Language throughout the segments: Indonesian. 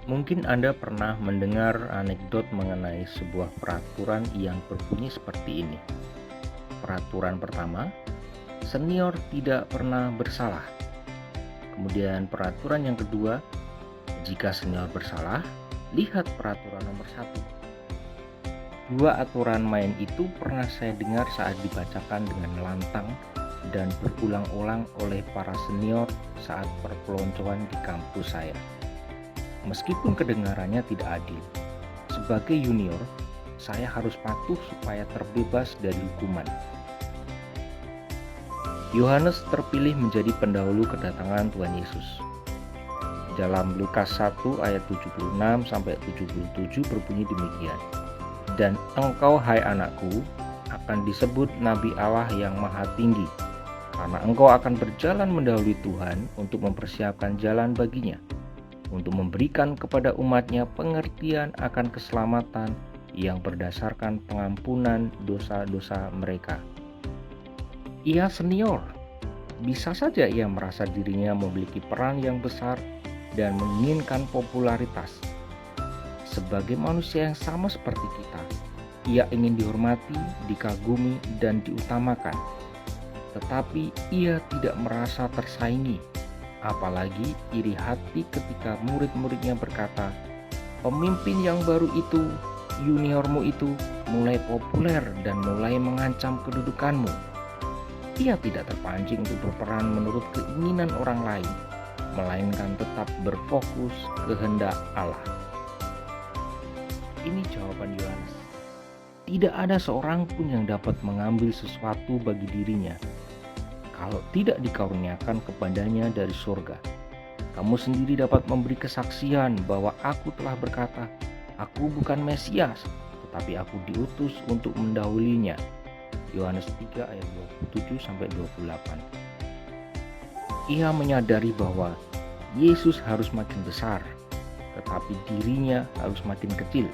Mungkin Anda pernah mendengar anekdot mengenai sebuah peraturan yang berbunyi seperti ini. Peraturan pertama, senior tidak pernah bersalah. Kemudian peraturan yang kedua, jika senior bersalah, lihat peraturan nomor satu. Dua aturan main itu pernah saya dengar saat dibacakan dengan lantang dan berulang-ulang oleh para senior saat perpeloncoan di kampus saya. Meskipun kedengarannya tidak adil, sebagai junior, saya harus patuh supaya terbebas dari hukuman. Yohanes terpilih menjadi pendahulu kedatangan Tuhan Yesus. Dalam Lukas 1 ayat 76 sampai 77 berbunyi demikian. Dan engkau, hai anakku, akan disebut Nabi Allah yang Maha Tinggi, karena engkau akan berjalan mendahului Tuhan untuk mempersiapkan jalan baginya, untuk memberikan kepada umatnya pengertian akan keselamatan yang berdasarkan pengampunan dosa-dosa mereka. Ia senior, bisa saja ia merasa dirinya memiliki peran yang besar dan menginginkan popularitas. Sebagai manusia yang sama seperti kita, ia ingin dihormati, dikagumi, dan diutamakan. Tetapi ia tidak merasa tersaingi, apalagi iri hati ketika murid-muridnya berkata, pemimpin yang baru itu, juniormu itu, mulai populer dan mulai mengancam kedudukanmu. Ia tidak terpancing untuk berperan menurut keinginan orang lain, melainkan tetap berfokus kehendak Allah. Ini jawaban Yohanes. Tidak ada seorang pun yang dapat mengambil sesuatu bagi dirinya kalau tidak dikaruniakan kepadanya dari surga. Kamu sendiri dapat memberi kesaksian bahwa aku telah berkata, aku bukan Mesias, tetapi aku diutus untuk mendahulinya. Yohanes 3 ayat 27 sampai 28. Ia menyadari bahwa Yesus harus makin besar, tetapi dirinya harus makin kecil.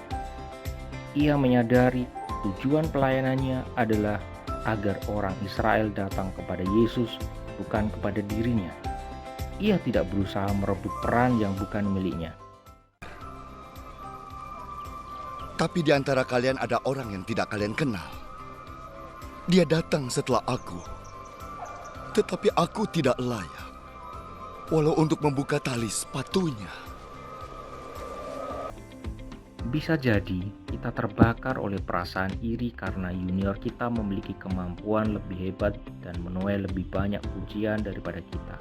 Ia menyadari tujuan pelayanannya adalah agar orang Israel datang kepada Yesus, bukan kepada dirinya. Ia tidak berusaha merebut peran yang bukan miliknya. Tapi di antara kalian ada orang yang tidak kalian kenal. Dia datang setelah aku, tetapi aku tidak layak, walau untuk membuka tali sepatunya. Bisa jadi kita terbakar oleh perasaan iri karena junior kita memiliki kemampuan lebih hebat dan menuai lebih banyak pujian daripada kita.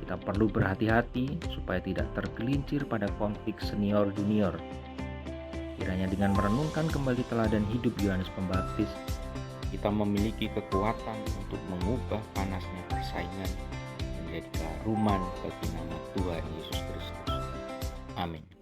Kita perlu berhati-hati supaya tidak tergelincir pada konflik senior-junior. Kiranya dengan merenungkan kembali teladan hidup Yohanes Pembaptis, kita memiliki kekuatan untuk mengubah panasnya persaingan menjadi keharuman bagi nama Tuhan Yesus Kristus. Amin.